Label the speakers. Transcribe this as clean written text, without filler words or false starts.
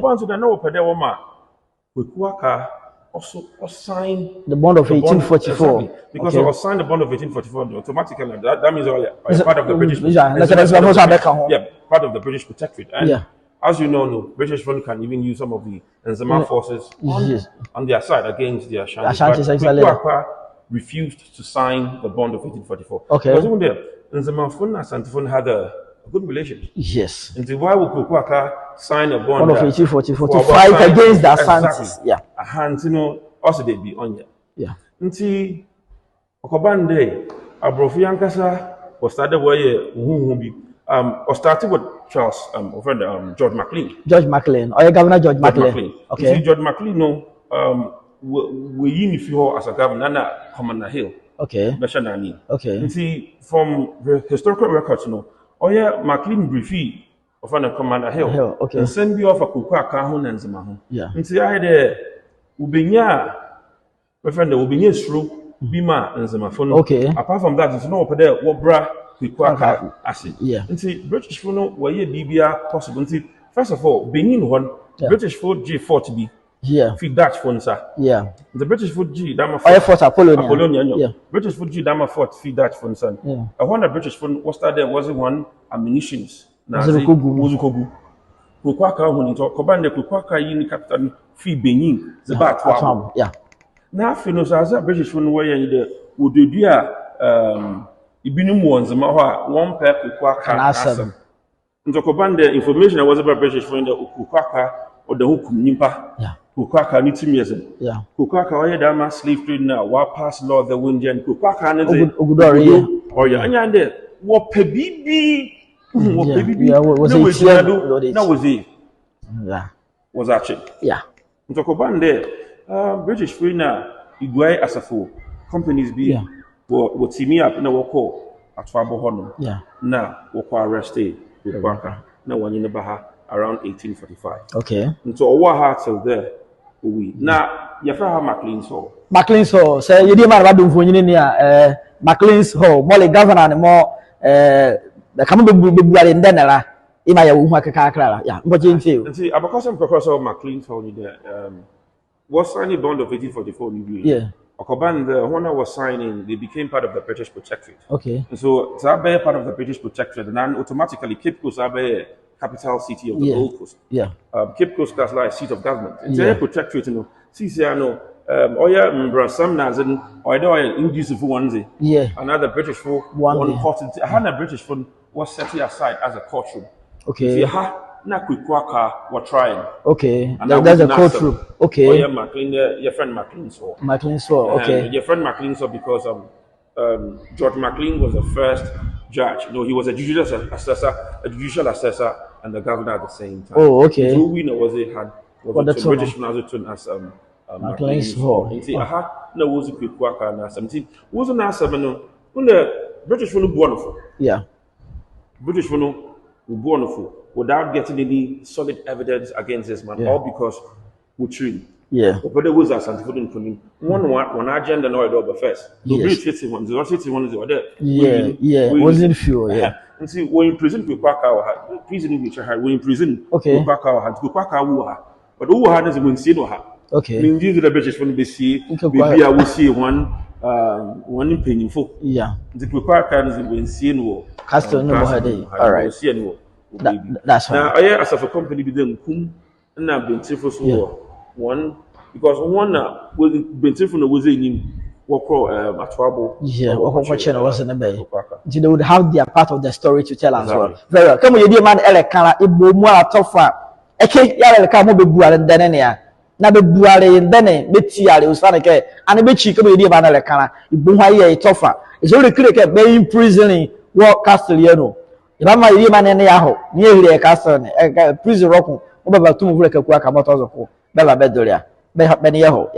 Speaker 1: Once you know per woman, Kaku Aka also signed
Speaker 2: the bond of 1844.
Speaker 1: Exactly. Because I was signed the bond of 1844 automatically. That means part of the British. Part of the British Protectorate. And as you know, British can even use some of the Nzema forces on their side against the Ashantis. Kaku Aka refused to sign the bond of 1844.
Speaker 2: Okay.
Speaker 1: Because even there, Nzema and Asante had a good relationship.
Speaker 2: Yes.
Speaker 1: And why would Kaku Aka sign a bond
Speaker 2: of 1844 to fight against the Ashantis? Yeah.
Speaker 1: And also they be on here.
Speaker 2: Yeah.
Speaker 1: Nti Okobande Abrofi Ankasa was started where or started with Charles George McLean.
Speaker 2: George McLean. Or Governor George McLean. Okay.
Speaker 1: See, George McLean we in you as a governor na Commander Hill.
Speaker 2: Okay.
Speaker 1: Okay. See, from the historical records, McLean briefly of an Commander Hill.
Speaker 2: Okay.
Speaker 1: And send me off a Kaku Aka and Nzema.
Speaker 2: Yeah.
Speaker 1: And see, I had Ubinya, my friend, Ubinya through Bima and Nzema.
Speaker 2: Okay.
Speaker 1: Apart from that, it's no over there what bra Kaku Aka acid.
Speaker 2: Yeah.
Speaker 1: And see, British phone were ye BBA possible. First of all, Benin one, British food G40B.
Speaker 2: Yeah.
Speaker 1: Feed Dutch phone, sir.
Speaker 2: Yeah.
Speaker 1: The British food G, Dama
Speaker 2: Fort Apollonia.
Speaker 1: Yeah. British food G, Dama Fort, feed Dutch phone, son.
Speaker 2: Yeah.
Speaker 1: I wonder British phone was that there wasn't one ammunitions.
Speaker 2: Muzukogu.
Speaker 1: Kaku Aka when it Kobande Kaku Aka in capital fee Benin, the bat.
Speaker 2: Yeah.
Speaker 1: Now, Finos as a British phone where you would do Ibinum ones, one pair Kaku Aka. And the Kobande information I was about British phone the Kaku Aka or the Hukum Nimpa.
Speaker 2: Yeah.
Speaker 1: Kaku Aka need to measure.
Speaker 2: Yeah.
Speaker 1: Kaku Aka or Dama slave trade now, what pass law the wind and Kaku Aka and
Speaker 2: Ogudori.
Speaker 1: Or yeah, and there what Pebibi.
Speaker 2: Yeah, was
Speaker 1: it?
Speaker 2: Yeah.
Speaker 1: Was actually.
Speaker 2: Yeah.
Speaker 1: Mtokobande, British free now, Iguay Asafo, companies be what see me up in a walk at Fabo Hono.
Speaker 2: Yeah.
Speaker 1: Now, walk arrested with Waka, no one in the Baha around 1845.
Speaker 2: Okay.
Speaker 1: And so, what heart till there? We now, you have McLean's Hall.
Speaker 2: McLean's Hall, say you didn't matter about the McLean's Hall, Molly Governor and more, the common be in Denera. Yeah, what do you feel?
Speaker 1: And see, Professor McLean's Hall, was signing bond of 1844.
Speaker 2: Yeah.
Speaker 1: Okoban, the honor was signing, they became part of the British Protectorate.
Speaker 2: Okay.
Speaker 1: And so, Zabe part of the British Protectorate, and then automatically Cape Coast Zabe, capital city of the Gold Coast.
Speaker 2: Yeah.
Speaker 1: Cape Coast is like seat of government. It's a protectorate, some Nazan, or I know induce for one day.
Speaker 2: Yeah.
Speaker 1: Another British for one court. I had a British fund was set aside as a courtroom.
Speaker 2: Okay.
Speaker 1: Na Kaku Aka were trying.
Speaker 2: Okay. That's a courtroom. Okay.
Speaker 1: Oh, yeah, McLean, your friend McLean saw.
Speaker 2: McLean saw, okay.
Speaker 1: Your friend McLean saw because George McLean was the first judge. He was a judicial assessor, and the governor at the same time.
Speaker 2: Oh, okay.
Speaker 1: So we know was the British Nazarene as McLean's Hall. And see, no was a Kaku Aka and something. Wasn't that something? The British one wonderful.
Speaker 2: Yeah.
Speaker 1: British one wonderful without getting any solid evidence against this man, all because we treat.
Speaker 2: Yeah.
Speaker 1: But there was a scientific one agenda no idea first.
Speaker 2: Yes.
Speaker 1: The one is there.
Speaker 2: Yeah. Wasn't few. Yeah.
Speaker 1: And see, we're in prison Kaku Aka prison which I had. We're in prison.
Speaker 2: Okay.
Speaker 1: Kaku Aka but who had is when see no ha.
Speaker 2: Okay.
Speaker 1: Mean the British one be see. Maybe I will see one painful.
Speaker 2: Yeah.
Speaker 1: The Kaku Aka is when see no.
Speaker 2: Castle no more. All right. That's fine.
Speaker 1: Now, I as a company be them kum and I've been for so one because one will been for was in what at trouble.
Speaker 2: Yeah, was in the bay. They would have their part of the story to tell as well. Very well. Come on, you dear man, Elekana, Ibo, Tofa. Okay, Yalaka, Buar and Denenia. Now the Buare and Dene, Betia, Usanake, and a bitchy come dear man, Elekana, Ibuaya, Tofa. It's only cricket, they imprisoning what Castellano. If I'm a man in Yaho, nearly a castle, a prison rock, over 2 Kaku Aka motors of Bella Bedolia, Benyaho.